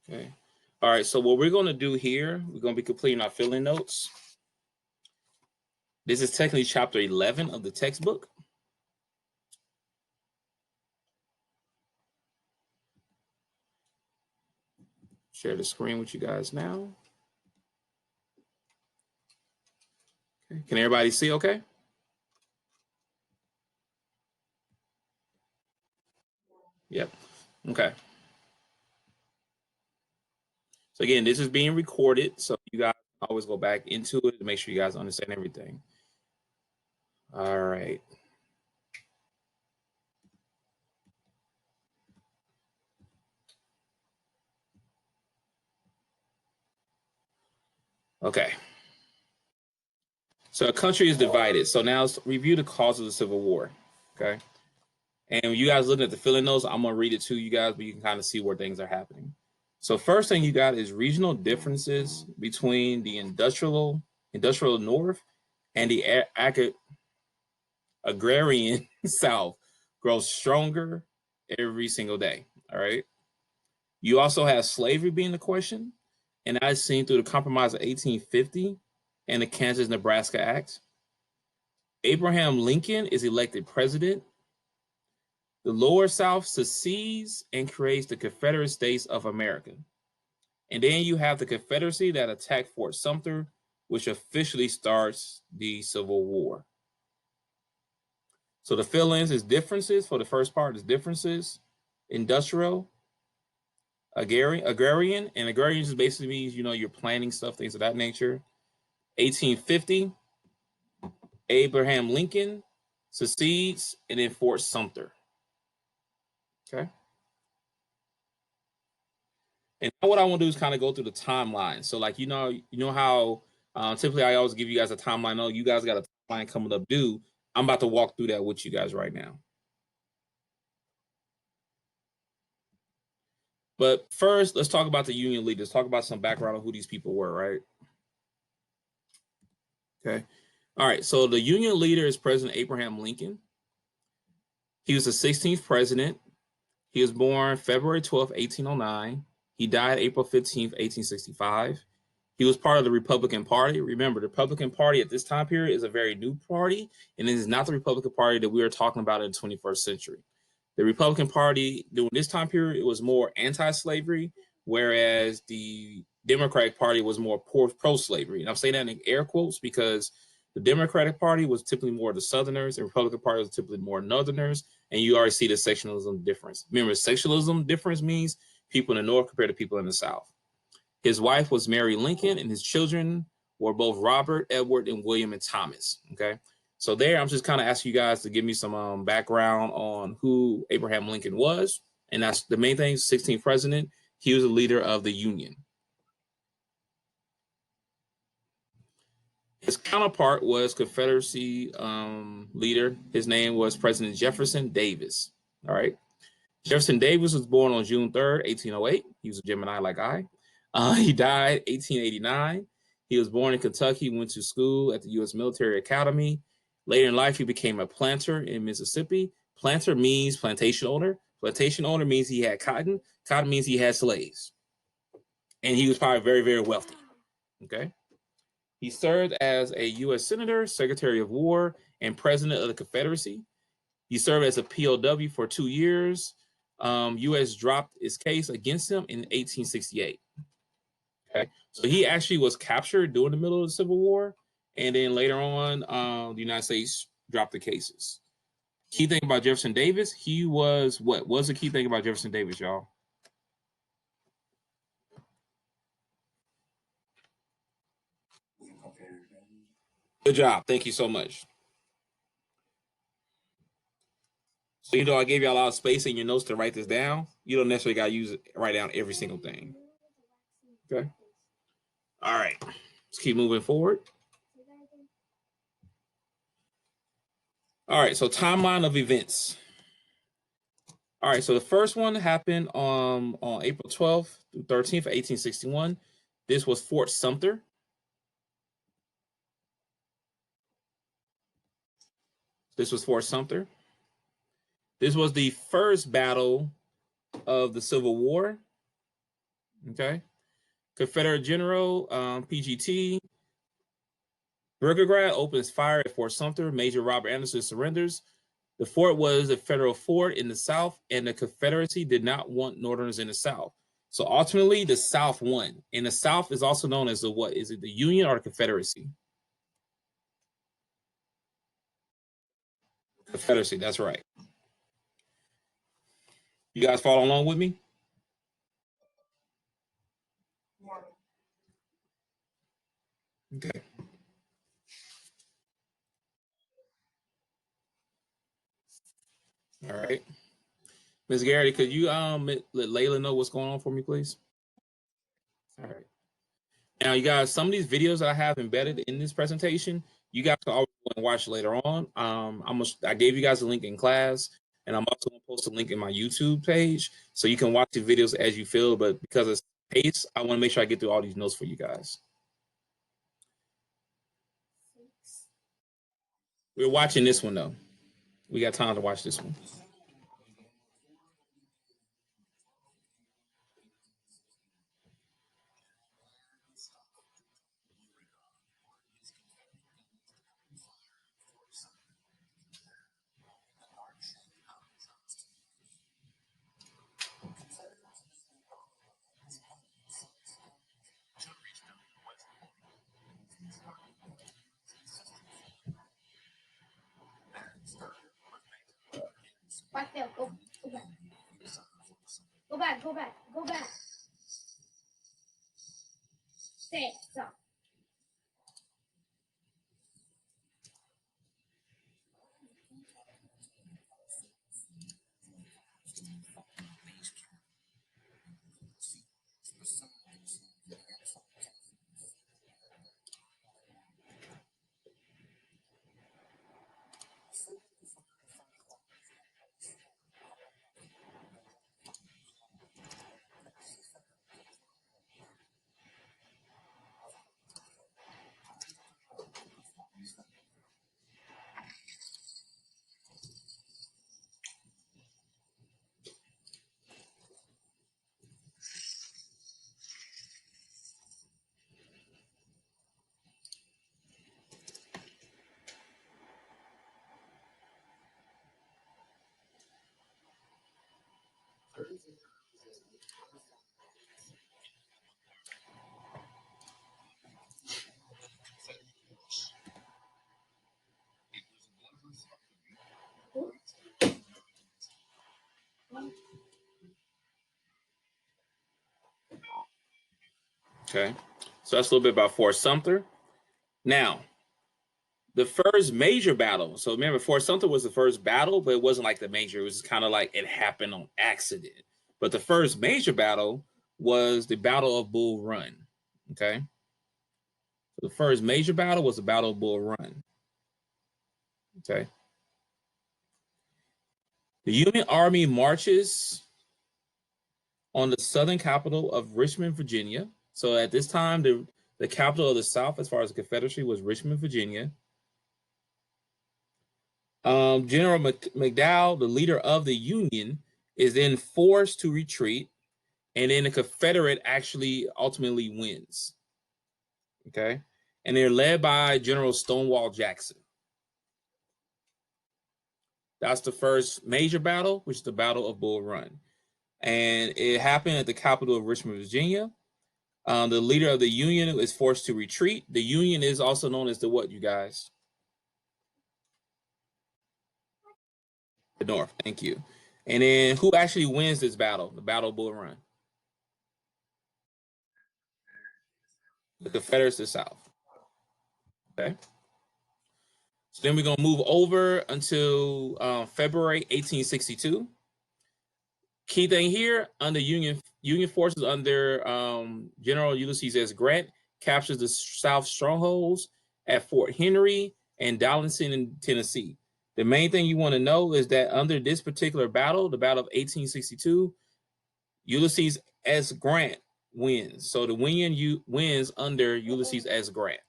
Okay. All right. So what we're going to do here, we're going to be completing our filling notes. This is technically chapter 11 of the textbook. Share the screen with you guys now. Okay. Can everybody see okay? Yep. Okay. So again, this is being recorded, so you guys always go back into it to make sure you guys understand everything. All right. Okay. So a country is divided. So now let's review the cause of the Civil War. Okay. And you guys looking at the filling notes, I'm going to read it to you guys, but you can kind of see where things are happening. So first thing you got is regional differences between the industrial north and the agrarian south grows stronger every single day. All right. You also have slavery being the question, and that's seen through the Compromise of 1850 and the Kansas-Nebraska Act. Abraham Lincoln is elected president. The Lower South secedes and creates the Confederate States of America. And then you have the Confederacy that attacked Fort Sumter, which officially starts the Civil War. So the fill-ins is differences. For the first part is differences, industrial, agrarian, and agrarian just basically means, you know, you're planning stuff, things of that nature. 1850, Abraham Lincoln secedes, and then Fort Sumter. Okay. And now what I want to do is kind of go through the timeline. So like, you know how typically I always give you guys a timeline. Oh, you guys got a timeline coming up due. I'm about to walk through that with you guys right now. But first, let's talk about the Union leaders. Talk about some background on who these people were, right? Okay. All right. So the Union leader is President Abraham Lincoln. He was the 16th president. He was born February 12th, 1809. He died April 15th, 1865. He was part of the Republican Party. Remember, the Republican Party at this time period is a very new party, and it is not the Republican Party that we are talking about in the 21st century. The Republican Party during this time period, it was more anti-slavery, whereas the Democratic Party was more pro-slavery. And I'm saying that in air quotes because the Democratic Party was typically more the Southerners, the Republican Party was typically more Northerners, and you already see the sectionalism difference. Remember, sectionalism difference means people in the North compared to people in the South. His wife was Mary Lincoln, and his children were both Robert, Edward, and William and Thomas. Okay. So there, I'm just kind of asking you guys to give me some background on who Abraham Lincoln was. And that's the main thing, 16th president. He was a leader of the Union. His counterpart was Confederacy leader. His name was President Jefferson Davis. All right. Jefferson Davis was born on June 3rd, 1808. He was a Gemini like I. He died 1889. He was born in Kentucky, went to school at the U.S. Military Academy. Later in life, he became a planter in Mississippi. Planter means plantation owner. Plantation owner means he had cotton. Cotton means he had slaves. And he was probably very, very wealthy. Okay. He served as a U.S. Senator, Secretary of War, and President of the Confederacy. He served as a POW for 2 years. U.S. dropped its case against him in 1868. Okay, so he actually was captured during the middle of the Civil War, and then later on, the United States dropped the cases. Key thing about Jefferson Davis, he was what? What's the key thing about Jefferson Davis, y'all? Good job. Thank you so much. So, I gave you a lot of space in your notes to write this down. You don't necessarily got to write down every single thing. Okay. All right. Let's keep moving forward. All right. So, timeline of events. All right. So, the first one happened on April 12th through 13th, 1861. This was Fort Sumter. This was Fort Sumter. This was the first battle of the Civil War. Okay. Confederate General, PGT. Burgergrad opens fire at Fort Sumter. Major Robert Anderson surrenders. The fort was a federal fort in the South, and the Confederacy did not want Northerners in the South. So ultimately, the South won. And the South is also known as the what? Is it the Union or the Confederacy? Confederacy, that's right. You guys follow along with me? Okay. All right. Ms. Garrity, could you let Layla know what's going on for me, please? All right. Now, you guys, some of these videos that I have embedded in this presentation, you guys can always go and watch later on. I gave you guys a link in class, and I'm also going to post a link in my YouTube page, so you can watch the videos as you feel. But because of pace, I want to make sure I get through all these notes for you guys. We're watching this one though. We got time to watch this one. Back there, go back. Go back, go back, go back. Stay, stop. Okay, so that's a little bit about Fort Sumter. Now, the first major battle. So remember, Fort Sumter was the first battle, but it wasn't like the major. It was kind of like it happened on accident. But the first major battle was the Battle of Bull Run. Okay, so the first major battle was the Battle of Bull Run. Okay, the Union Army marches on the southern capital of Richmond, Virginia. So at this time, the capital of the South, as far as the Confederacy, was Richmond, Virginia. General McDowell, the leader of the Union, is then forced to retreat, and then the Confederate actually ultimately wins. Okay, and they're led by General Stonewall Jackson. That's the first major battle, which is the Battle of Bull Run, and it happened at the capital of Richmond, Virginia. The leader of the Union is forced to retreat. The Union is also known as the what, you guys? The North. Thank you. And then who actually wins this battle? The Battle of Bull Run. The Confederates, the South. Okay. So then we're gonna move over until February 1862. Key thing here: under Union forces under General Ulysses S. Grant captures the South strongholds at Fort Henry and Darlington in Tennessee. The main thing you want to know is that under this particular battle, the Battle of 1862, Ulysses S. Grant wins. So the Union wins under Ulysses S. Grant.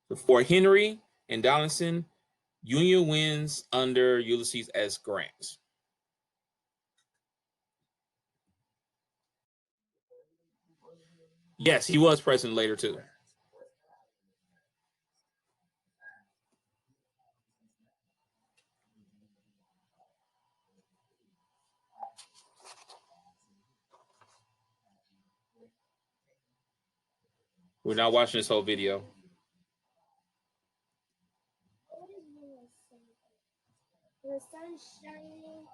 The Fort Henry and Darlington, Union wins under Ulysses S. Grant. Yes, he was president later too. We're not watching this whole video. The sun shining.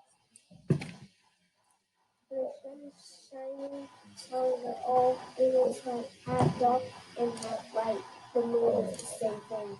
So that all things have half dark and half light. The moon is the same thing.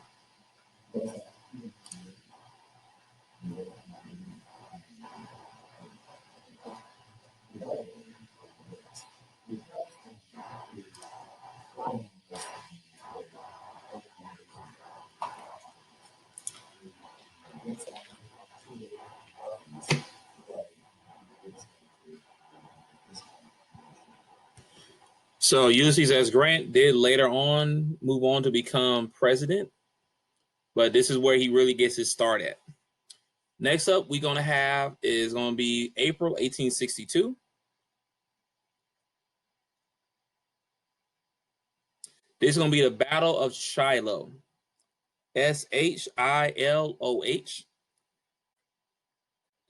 So Ulysses S. Grant did later on move on to become president, but this is where he really gets his start at. Next up, we're going to have is going to be April 1862. This is going to be the Battle of Shiloh. Shiloh. This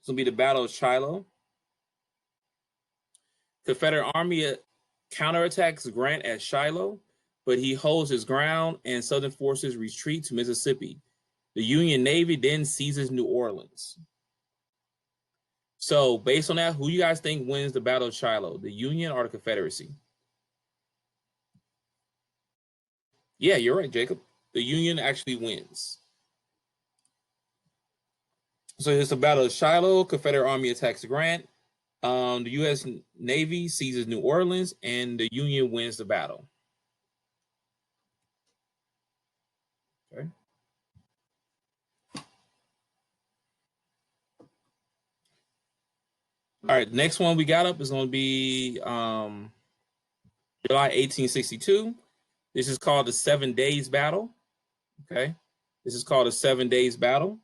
will be the Battle of Shiloh. Confederate Army counterattacks Grant at Shiloh, but he holds his ground and Southern forces retreat to Mississippi. The Union Navy then seizes New Orleans. So, based on that, who you guys think wins the Battle of Shiloh, the Union or the Confederacy? Yeah, you're right, Jacob. The Union actually wins. So it's the Battle of Shiloh. Confederate Army attacks Grant. The U.S. Navy seizes New Orleans, and the Union wins the battle. Okay. All right, next one we got up is going to be July 1862. This is called the 7 Days Battle. Okay. This is called a 7 Days Battle.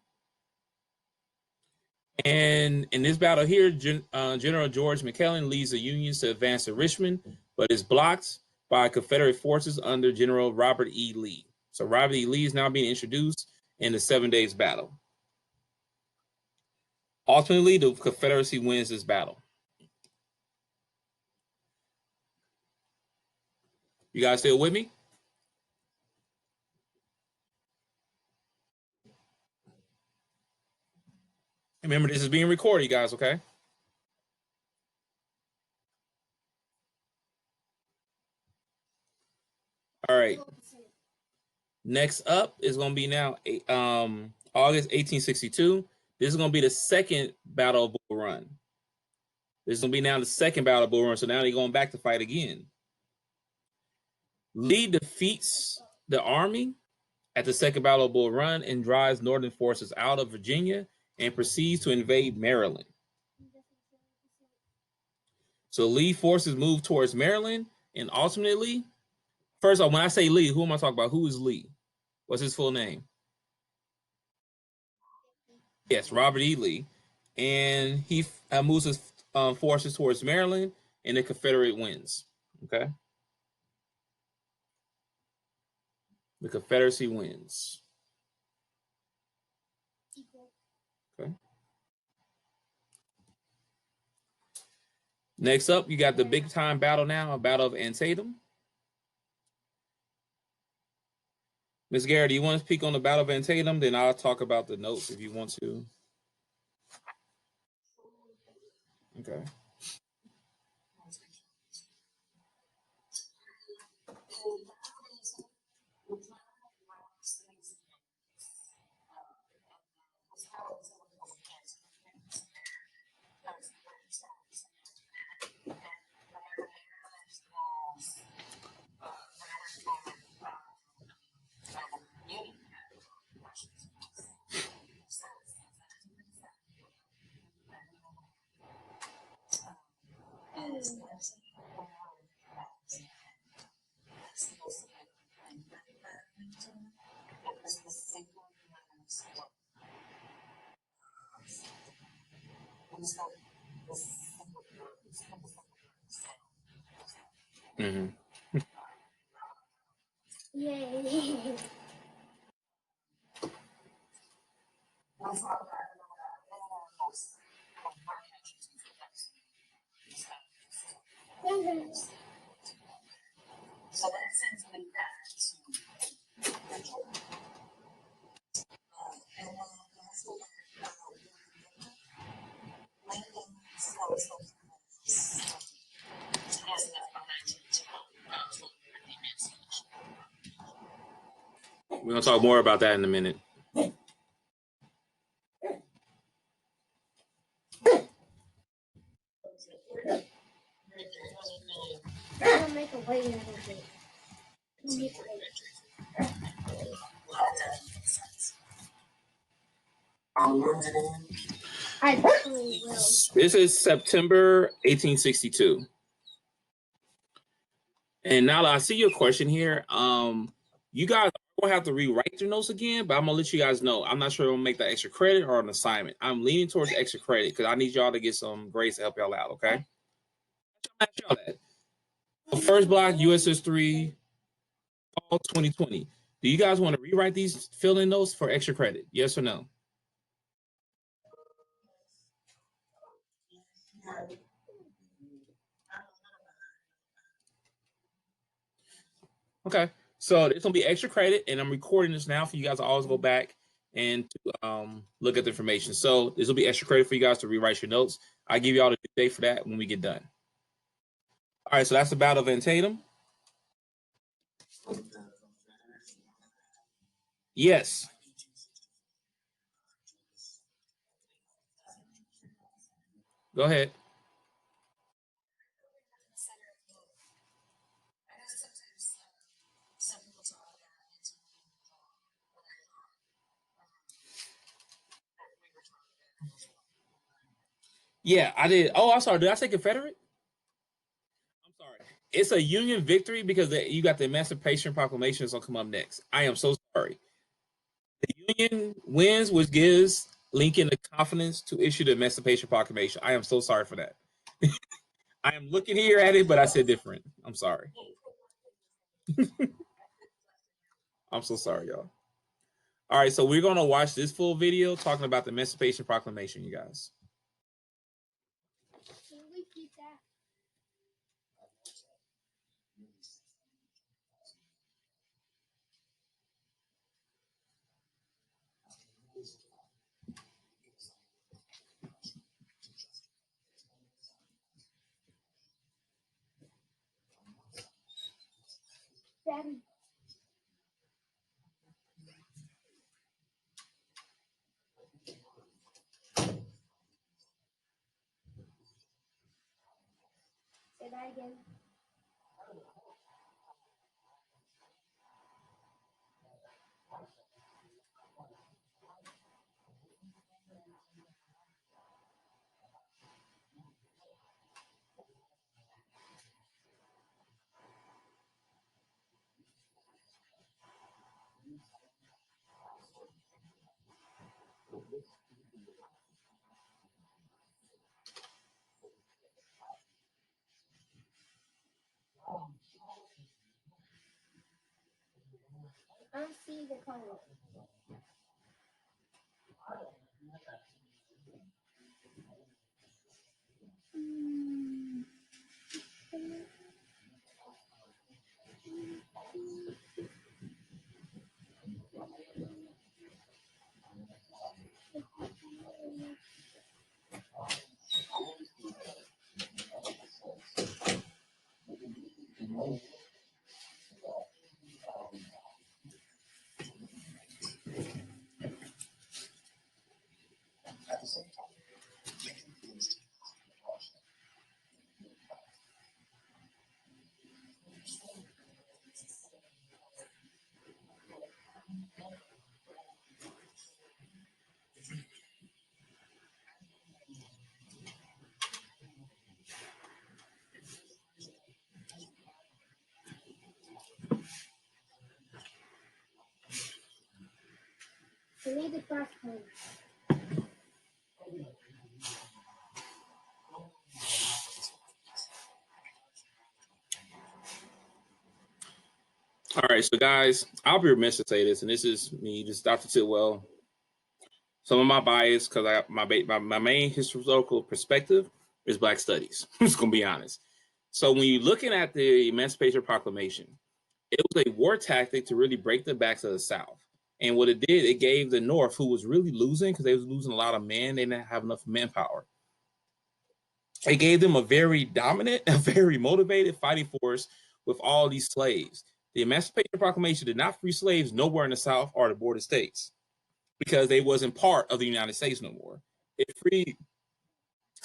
And in this battle here, General George McClellan leads the Unions to advance to Richmond, but is blocked by Confederate forces under General Robert E. Lee. So Robert E. Lee is now being introduced in the 7 Days Battle. Ultimately, the Confederacy wins this battle. You guys still with me? Remember, this is being recorded, you guys, okay? All right. Next up is going to be now August 1862. This is going to be the second Battle of Bull Run. This is going to be now the second Battle of Bull Run. So now they're going back to fight again. Lee defeats the army at the second Battle of Bull Run and drives Northern forces out of Virginia and proceeds to invade Maryland. So Lee forces move towards Maryland, and ultimately, first off, when I say Lee, who am I talking about? Who is Lee? What's his full name? Yes, Robert E. Lee. And he moves his forces towards Maryland, and the Confederate wins. Okay. The Confederacy wins. Okay. Next up, you got the big time battle now, a battle of Antietam. Ms. Garrett, do you want to speak on the Battle of Antietam? Then I'll talk about the notes if you want to. Okay. Mm-hmm. Yay. We're gonna talk more about that in a minute. I'm gonna make a way a little bit. I definitely will. This is September 1862. And now that I see your question here, you guys are gonna have to rewrite your notes again, but I'm gonna let you guys know. I'm not sure I'm gonna make that extra credit or an assignment. I'm leaning towards extra credit because I need y'all to get some grades to help y'all out. Okay. Ask y'all that. So first block, U.S. history, fall 2020. Do you guys want to rewrite these fill-in notes for extra credit? Yes or no? Okay. So it's gonna be extra credit, and I'm recording this now for you guys to always go back and to look at the information. So this will be extra credit for you guys to rewrite your notes. I give you all the due date for that when we get done. All right. So that's the Battle of Antietam. Yes. Go ahead. Yeah, I did. Oh, I'm sorry. Did I say Confederate? I'm sorry. It's a Union victory because you got the Emancipation Proclamation that's gonna come up next. I am so sorry. The Union wins, which gives Lincoln the confidence to issue the Emancipation Proclamation. I am so sorry for that. I am looking here at it, but I said different. I'm sorry. I'm so sorry, y'all. All right, so we're gonna watch this full video talking about the Emancipation Proclamation, you guys. Can we keep that? Daddy. Say that again. I don't see the color. I need the cross code. All right, so guys, I'll be remiss to say this, and this is me, just Dr. Tidwell. Some of my bias, because my main historical perspective is Black studies. I'm just gonna be honest. So when you're looking at the Emancipation Proclamation, it was a war tactic to really break the backs of the South. And what it did, it gave the North, who was really losing because they was losing a lot of men, they didn't have enough manpower. It gave them a very dominant, a very motivated fighting force with all these slaves. The Emancipation Proclamation did not free slaves nowhere in the South or the border states because they wasn't part of the United States no more. It freed,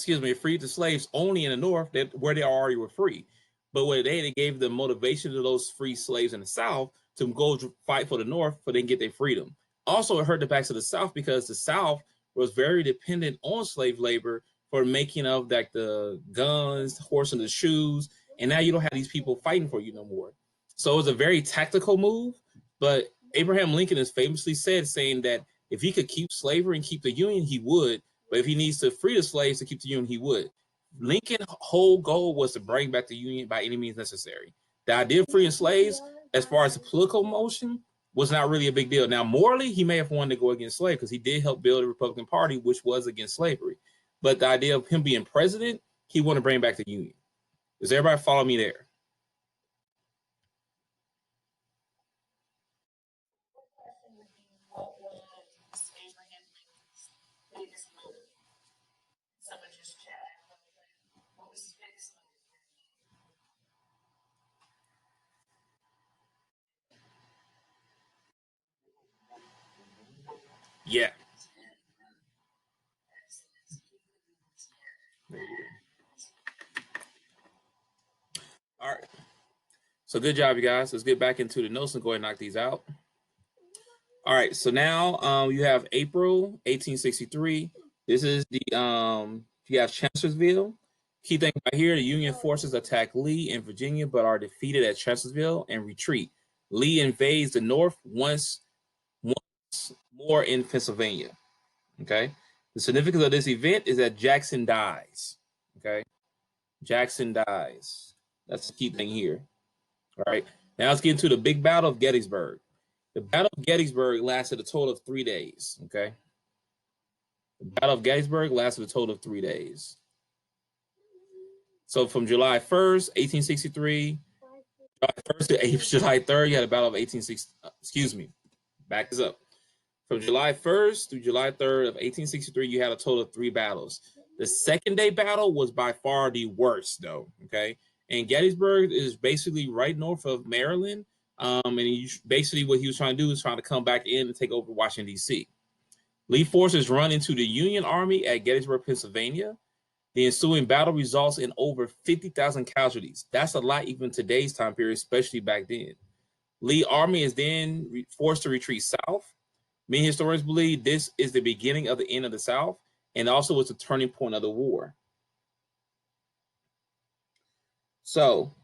it freed the slaves only in the North where they already were free. But what it gave the motivation to those free slaves in the South to go fight for the North for they can get their freedom. Also, it hurt the backs of the South because the South was very dependent on slave labor for making of like the guns, the horse and the shoes, and now you don't have these people fighting for you no more. So it was a very tactical move, but Abraham Lincoln is famously said saying that if he could keep slavery and keep the Union, he would. But if he needs to free the slaves to keep the Union, he would. Lincoln's whole goal was to bring back the Union by any means necessary. The idea of freeing slaves, as far as the political motion, was not really a big deal. Now, morally, he may have wanted to go against slavery because he did help build the Republican Party, which was against slavery. But the idea of him being president, he wanted to bring back the Union. Does everybody follow me there? Yeah. All right. So good job, you guys. Let's get back into the notes and go ahead and knock these out. All right, so now you have April 1863. This is the you have Chancellorsville. Key thing right here: the Union forces attack Lee in Virginia, but are defeated at Chancellorsville and retreat. Lee invades the North once more in Pennsylvania. Okay, the significance of this event is that Jackson dies. Okay, Jackson dies. That's the key thing here. All right, now let's get into the big battle of Gettysburg. The Battle of Gettysburg lasted a total of 3 days. Okay. The Battle of Gettysburg lasted a total of 3 days. So from July 1st, 1863, July 1st to July 3rd, you had a Battle of 1860. Excuse me. Back this up. From July 1st through July 3rd of 1863, you had a total of 3 battles. The second day battle was by far the worst, though. Okay. And Gettysburg is basically right north of Maryland. And basically what he was trying to do is trying to come back in and take over Washington, D.C. Lee forces run into the Union Army at Gettysburg, Pennsylvania. The ensuing battle results in over 50,000 casualties. That's a lot even today's time period, especially back then. Lee Army is then forced to retreat south. Many historians believe this is the beginning of the end of the South and also was the turning point of the war. So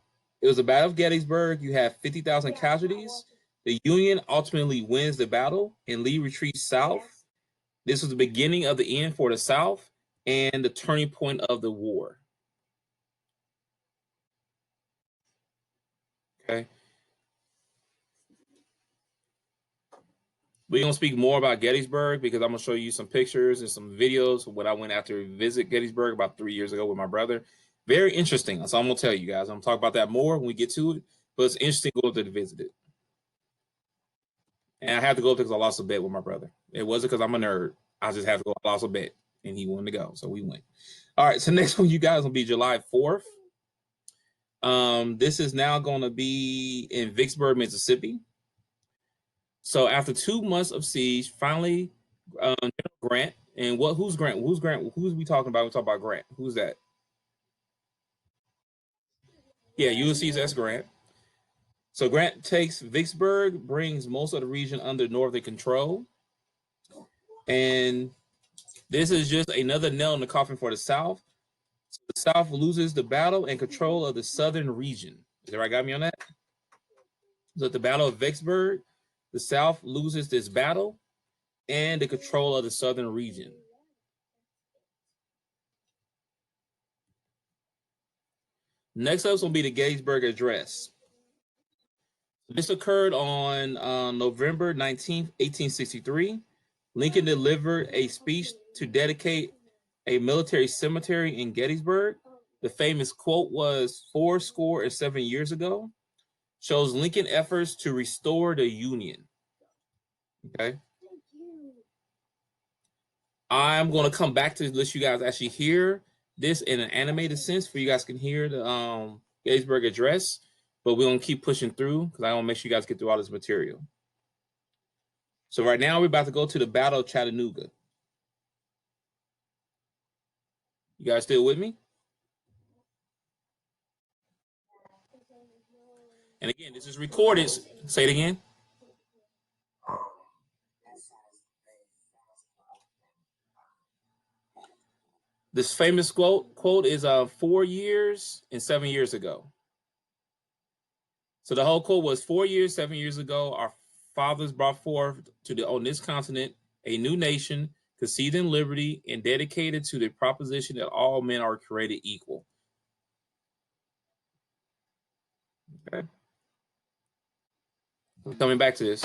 it was the Battle of Gettysburg. You have 50,000 casualties. The Union ultimately wins the battle and Lee retreats south. This was the beginning of the end for the South and the turning point of the war. Okay. We're going to speak more about Gettysburg because I'm going to show you some pictures and some videos of what I went after visit Gettysburg about 3 years ago with my brother. Very interesting. So I'm going to tell you guys. I'm going to talk about that more when we get to it. But it's interesting to go to visit it. And I had to go because I lost a bet with my brother. It wasn't because I'm a nerd. I just had to go. I lost a bet and he wanted to go. So we went. All right. So next one, you guys, will be July 4th. This is now going to be in Vicksburg, Mississippi. So after 2 months of siege, finally, Grant and what? Who's Grant? Who's Grant? Who's we talking about? We talk about Grant. Who's that? Yeah, Ulysses S. Grant. So Grant takes Vicksburg, brings most of the region under Northern control, and this is just another nail in the coffin for the South. So the South loses the battle and control of the southern region. Is that right? Got me on that? So at the Battle of Vicksburg, the South loses this battle and the control of the southern region. Next up is going to be the Gettysburg Address. This occurred on November 19th, 1863. Lincoln delivered a speech to dedicate a military cemetery in Gettysburg. The famous quote was 7 years ago. Shows Lincoln efforts to restore the Union. Okay. I'm going to come back to let you guys actually hear this in an animated sense for you guys can hear the Gettysburg Address, but we're going to keep pushing through because I want to make sure you guys get through all this material. So right now we're about to go to the Battle of Chattanooga. You guys still with me? And again, this is recorded. Say it again. This famous quote is 4 years and 7 years ago. So the whole quote was 4 years, 7 years ago, our fathers brought forth on this continent a new nation, conceived in liberty and dedicated to the proposition that all men are created equal. Okay. Coming back to this.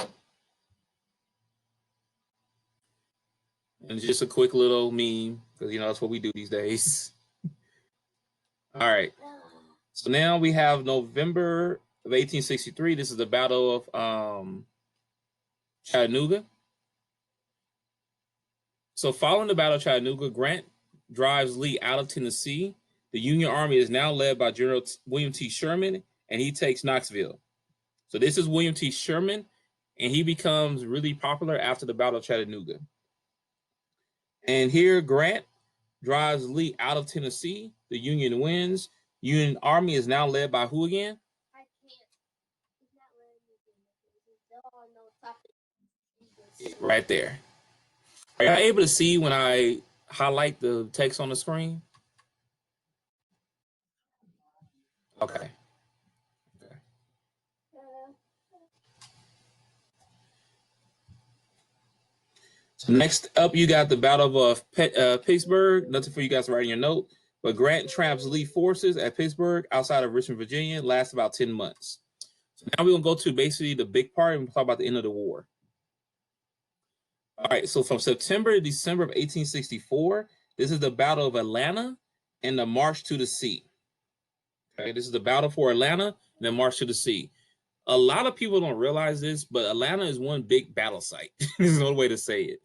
And just a quick little meme, because that's what we do these days. All right. So now we have November of 1863. This is the Battle of Chattanooga. So following the Battle of Chattanooga, Grant drives Lee out of Tennessee. The Union Army is now led by General William T. Sherman, and he takes Knoxville. So this is William T. Sherman, and he becomes really popular after the Battle of Chattanooga. And here Grant drives Lee out of Tennessee. The Union wins. Union Army is now led by who again? I can't. It's not letting me. Right there. Are you able to see when I highlight the text on the screen? Okay. So next up, you got the Battle of Pittsburgh. Nothing for you guys to write in your note. But Grant traps Lee forces at Pittsburgh outside of Richmond, Virginia. Lasts about 10 months. So now we're going to go to basically the big part and we'll talk about the end of the war. All right, so from September to December of 1864, this is the Battle of Atlanta and the March to the Sea. Okay, this is the battle for Atlanta and the March to the Sea. A lot of people don't realize this, but Atlanta is one big battle site. There's no way to say it.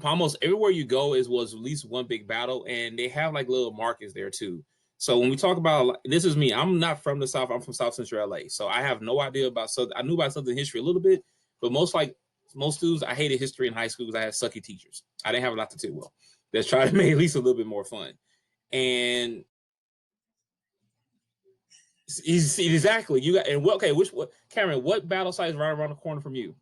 Almost everywhere you go was at least one big battle, and they have like little markets there too. So when we talk about, this is me, I'm not from the South, I'm from South Central LA. So I have no idea about Southern. I knew about Southern history a little bit, but most students, I hated history in high school because I had sucky teachers. I didn't have a lot to do well. Let's try to make at least a little bit more fun. And exactly, you got, and what? Okay, Cameron? What battle site is right around the corner from you?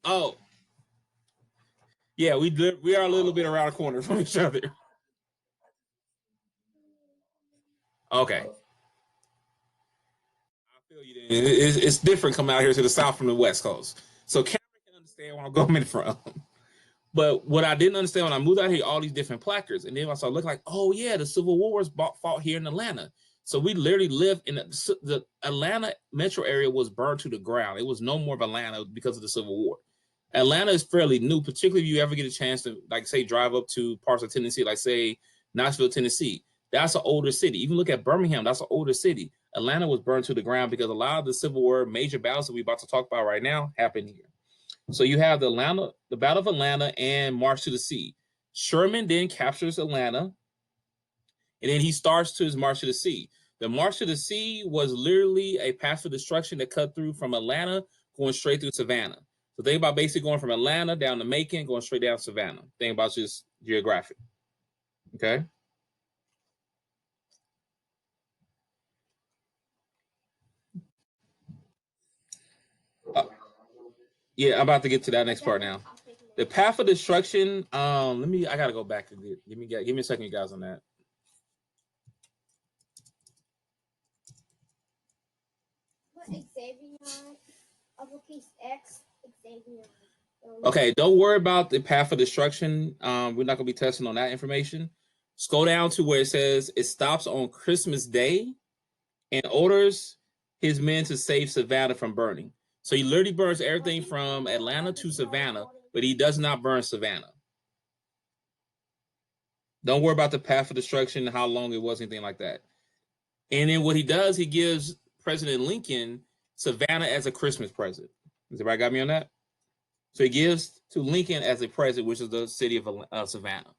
Oh, yeah, we are a little bit around the corner from each other. Okay, I feel you. Then. It's different coming out here to the south from the west coast. So Cameron can understand where I'm coming from. But what I didn't understand when I moved out here, all these different placards, and then I started looking like, oh yeah, the Civil War was fought here in Atlanta. So we literally lived in the Atlanta metro area was burned to the ground. It was no more of Atlanta because of the Civil War. Atlanta is fairly new, particularly if you ever get a chance to, like, say, drive up to parts of Tennessee, like say Knoxville, Tennessee. That's an older city. Even look at Birmingham, that's an older city. Atlanta was burned to the ground because a lot of the Civil War major battles that we're about to talk about right now happened here. So you have the Battle of Atlanta and March to the Sea. Sherman then captures Atlanta, and then he starts to his March to the Sea. The March to the Sea was literally a path of destruction that cut through from Atlanta, going straight through Savannah. So think about basically going from Atlanta down to Macon, going straight down to Savannah. Think about just geographic. Okay. Uh, yeah, I'm about to get to that next part now. The path of destruction. I gotta go back and give me a second, you guys, on that. Uppercase X, Xavier. Okay, don't worry about the path of destruction. We're not gonna be testing on that information. Scroll down to where it says it stops on Christmas Day and orders his men to save Savannah from burning. So he literally burns everything from Atlanta to Savannah, but he does not burn Savannah. Don't worry about the path of destruction, how long it was, anything like that. And then what he does, he gives President Lincoln Savannah as a Christmas present. Has everybody got me on that? So he gives to Lincoln as a present, which is the city of Savannah.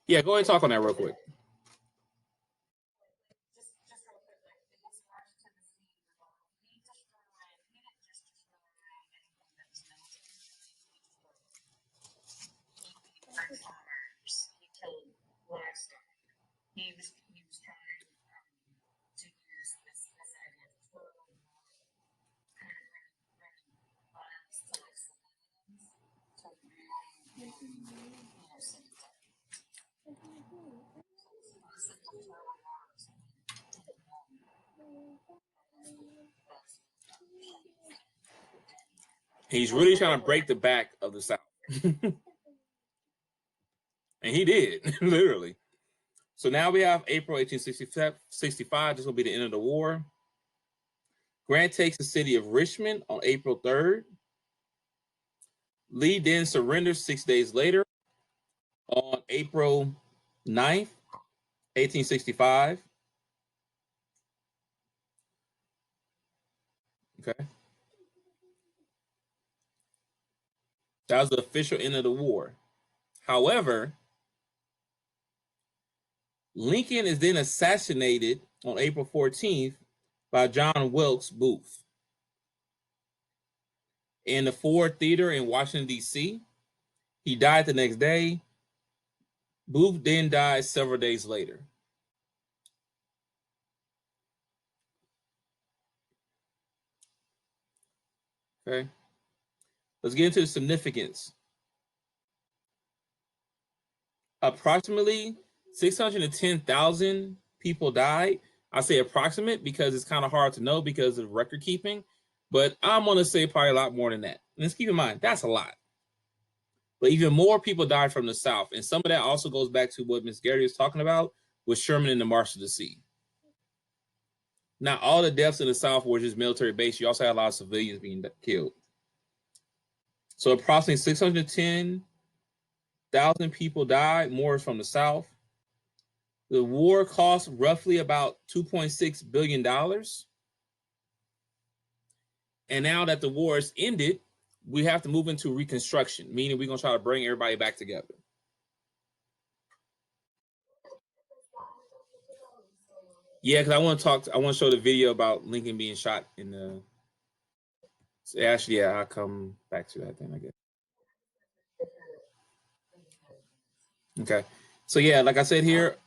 Yeah, go ahead and talk on that real quick. He's really trying to break the back of the South. And he did, literally. So now we have April 1865. This will be the end of the war. Grant takes the city of Richmond on April 3rd. Lee then surrenders 6 days later on April 9th, 1865. Okay. That was the official end of the war. However, Lincoln is then assassinated on April 14th by John Wilkes Booth in the Ford Theater in Washington, D.C. He died the next day. Booth then died several days later. Okay. Let's get into the significance. Approximately 610,000 people died. I say approximate because it's kind of hard to know because of record keeping, but I'm going to say probably a lot more than that. And let's keep in mind, that's a lot. But even more people died from the South. And some of that also goes back to what Ms. Gary is talking about with Sherman and the March to the Sea. Not all the deaths in the South were just military based. You also had a lot of civilians being killed. So approximately 610,000 people died, more from the South. The war cost roughly about $2.6 billion. And now that the war is ended, we have to move into Reconstruction, meaning we're going to try to bring everybody back together. Yeah, because I want to show the video about Lincoln being shot in the. So actually, yeah, I'll come back to that then, I guess. Okay. So, yeah, like I said here,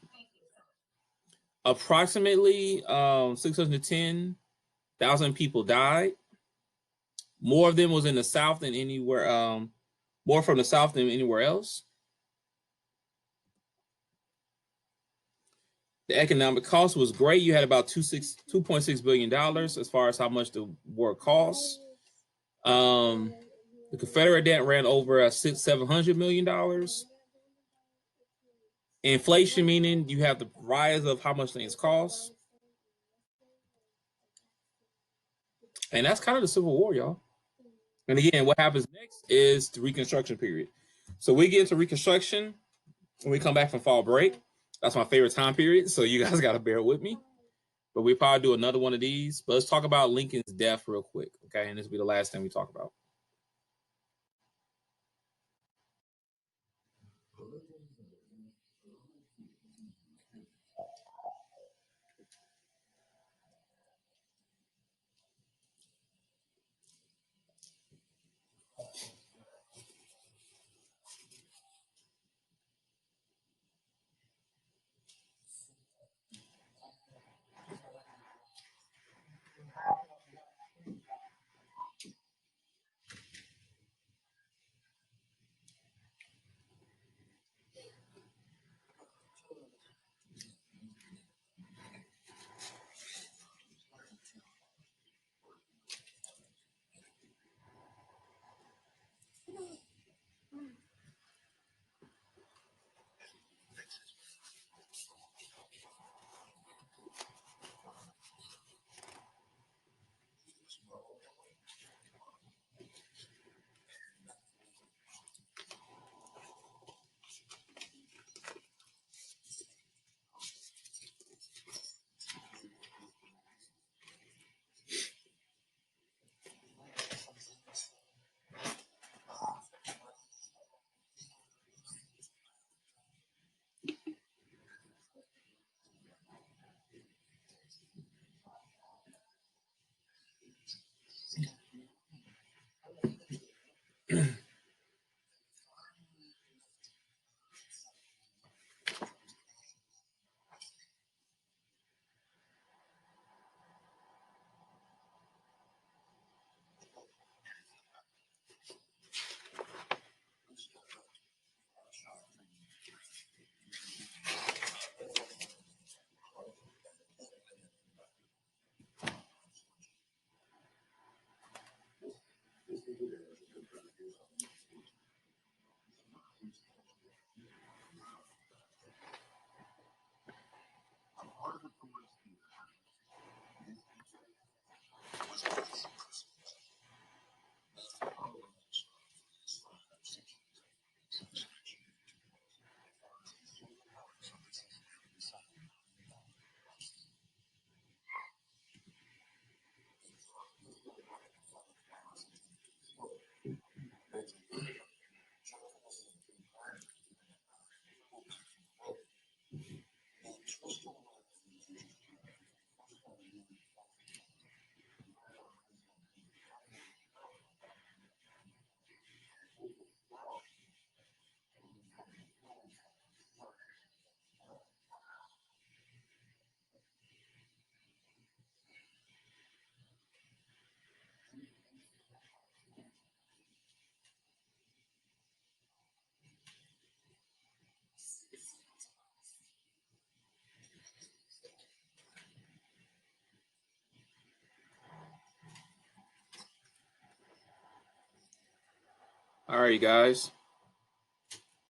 approximately 610,000 people died. More of them was in the South than anywhere, more from the South than anywhere else. The economic cost was great. You had about $2.6 billion as far as how much the war costs. The Confederate debt ran over $700 million. Inflation, meaning you have the rise of how much things cost. And that's kind of the Civil War, y'all. And again, what happens next is the Reconstruction period. So we get into Reconstruction when we come back from fall break. That's my favorite time period. So you guys got to bear with me. But we probably do another one of these. But let's talk about Lincoln's death real quick. Okay. And this will be the last thing we talk about. All right, guys.